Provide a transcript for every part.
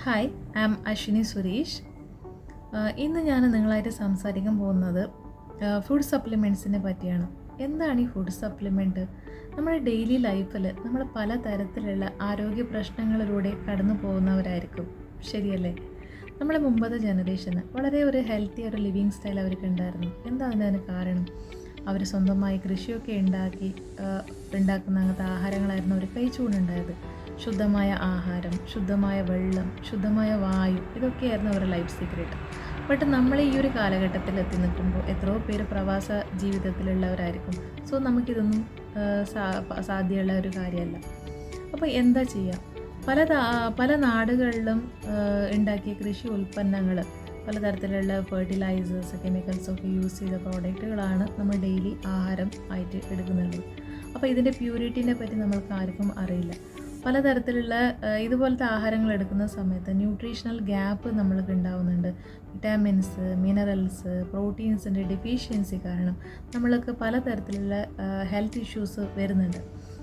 Hi, I am Ashwini Suresh. ഇന്ന് ഞാൻ നിങ്ങളായിട്ട് സംസാരിക്കാൻ പോകുന്നത് ഫുഡ് സപ്ലിമെൻറ്റ്സിനെ പറ്റിയാണ്. എന്താണ് ഈ ഫുഡ് സപ്ലിമെൻറ്റ്? നമ്മുടെ ഡെയിലി ലൈഫിൽ നമ്മൾ പല തരത്തിലുള്ള ആരോഗ്യ പ്രശ്നങ്ങളിലൂടെ കടന്നു പോകുന്നവരായിരിക്കും, ശരിയല്ലേ? നമ്മളെ മുമ്പത്തെ ജനറേഷന് വളരെ ഒരു ഹെൽത്തി ഒരു ലിവിങ് സ്റ്റൈൽ അവർക്ക് ഉണ്ടായിരുന്നു. എന്താ അതിന് കാരണം? അവർ സ്വന്തമായി കൃഷിയൊക്കെ ഉണ്ടാക്കുന്ന അങ്ങനത്തെ ആഹാരങ്ങളായിരുന്നു അവർ കഴിച്ചുകൊണ്ടുണ്ടായത്. ശുദ്ധമായ ആഹാരം, ശുദ്ധമായ വെള്ളം, ശുദ്ധമായ വായു, ഇതൊക്കെയായിരുന്നു അവരുടെ ലൈഫ് സീക്രട്ട്. ബട്ട് നമ്മൾ ഈ ഒരു കാലഘട്ടത്തിൽ എത്തി നിൽക്കുമ്പോൾ എത്രയോ പേര് പ്രവാസ ജീവിതത്തിലുള്ളവരായിരിക്കും. സോ നമുക്കിതൊന്നും സാധ്യമുള്ള ഒരു കാര്യമല്ല. അപ്പോൾ എന്താ ചെയ്യുക? പല നാടുകളിലും ഉണ്ടാക്കിയ കൃഷി ഉൽപ്പന്നങ്ങൾ, പലതരത്തിലുള്ള ഫെർട്ടിലൈസേഴ്സ്, കെമിക്കൽസൊക്കെ യൂസ് ചെയ്ത പ്രോഡക്റ്റുകളാണ് നമ്മൾ ഡെയിലി ആഹാരം ആയിട്ട് എടുക്കുന്നുള്ളത്. അപ്പോൾ ഇതിൻ്റെ പ്യൂരിറ്റിനെ പറ്റി നമ്മൾക്ക് ആർക്കും അറിയില്ല. പലതരത്തിലുള്ള ഇതുപോലത്തെ ആഹാരങ്ങൾ എടുക്കുന്ന സമയത്ത് ന്യൂട്രീഷണൽ ഗ്യാപ്പ് നമ്മൾക്ക് ഉണ്ടാവുന്നുണ്ട്. വിറ്റാമിൻസ്, മിനറൽസ്, പ്രോട്ടീൻസിൻ്റെ ഡെഫിഷ്യൻസി കാരണം നമ്മൾക്ക് പലതരത്തിലുള്ള ഹെൽത്ത് ഇഷ്യൂസ് വരുന്നുണ്ട്.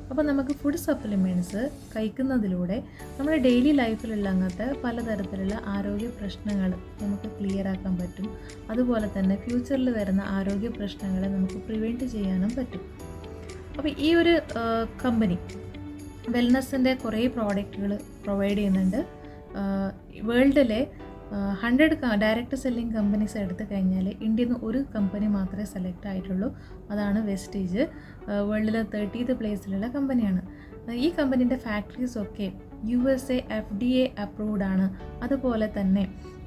അപ്പോൾ നമുക്ക് ഫുഡ് സപ്ലിമെൻറ്റ്സ് കഴിക്കുന്നതിലൂടെ നമ്മുടെ ഡെയിലി ലൈഫിലുള്ള അങ്ങനത്തെ പലതരത്തിലുള്ള ആരോഗ്യ പ്രശ്നങ്ങൾ നമുക്ക് ക്ലിയർ ആക്കാൻ പറ്റും. അതുപോലെ തന്നെ ഫ്യൂച്ചറിൽ വരുന്ന ആരോഗ്യ പ്രശ്നങ്ങളെ നമുക്ക് പ്രിവെൻറ്റ് ചെയ്യാനും പറ്റും. അപ്പോൾ ഈ ഒരു കമ്പനി വെൽനസ്സിൻ്റെ കുറേ പ്രോഡക്റ്റുകൾ പ്രൊവൈഡ് ചെയ്യുന്നുണ്ട്. വേൾഡിലെ 100 ഡയറക്റ്റ് സെല്ലിംഗ് കമ്പനീസ് എടുത്തു കഴിഞ്ഞാൽ ഇന്ത്യയിൽ നിന്ന് ഒരു കമ്പനി മാത്രമേ സെലക്ട് ആയിട്ടുള്ളൂ. അതാണ് വെസ്റ്റീജ്. വേൾഡിലെ 30th പ്ലേസിലുള്ള കമ്പനിയാണ്. ഈ കമ്പനീൻ്റെ ഫാക്ടറീസൊക്കെ USA FDA അപ്രൂവ്ഡ് ആണ്. അതുപോലെ തന്നെ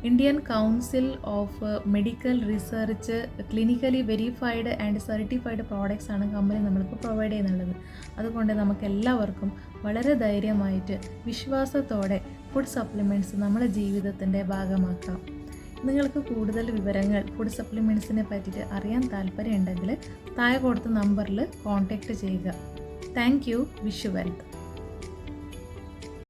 Indian council of medical research clinically verified and certified products ആണ് കമ്പനി നമ്മൾക്ക് പ്രൊവൈഡ് ചെയ്യുന്നുള്ളത്. അതുകൊണ്ട് നമുക്ക് എല്ലാവർക്കും വളരെ ധൈര്യമായിട്ട് വിശ്വാസത്തോടെ ഫുഡ് സപ്ലിമെൻറ്റ്സ് നമ്മുടെ ജീവിതത്തിൻ്റെ ഭാഗമാക്കാം. നിങ്ങൾക്ക് കൂടുതൽ വിവരങ്ങൾ ഫുഡ് സപ്ലിമെൻറ്റ്സിനെ പറ്റിയിട്ട് അറിയാൻ താല്പര്യമുണ്ടെങ്കിൽ താഴെ കൊടുത്ത നമ്പറിൽ കോൺടാക്റ്റ് ചെയ്യുക. Thank you. Wish you wealth.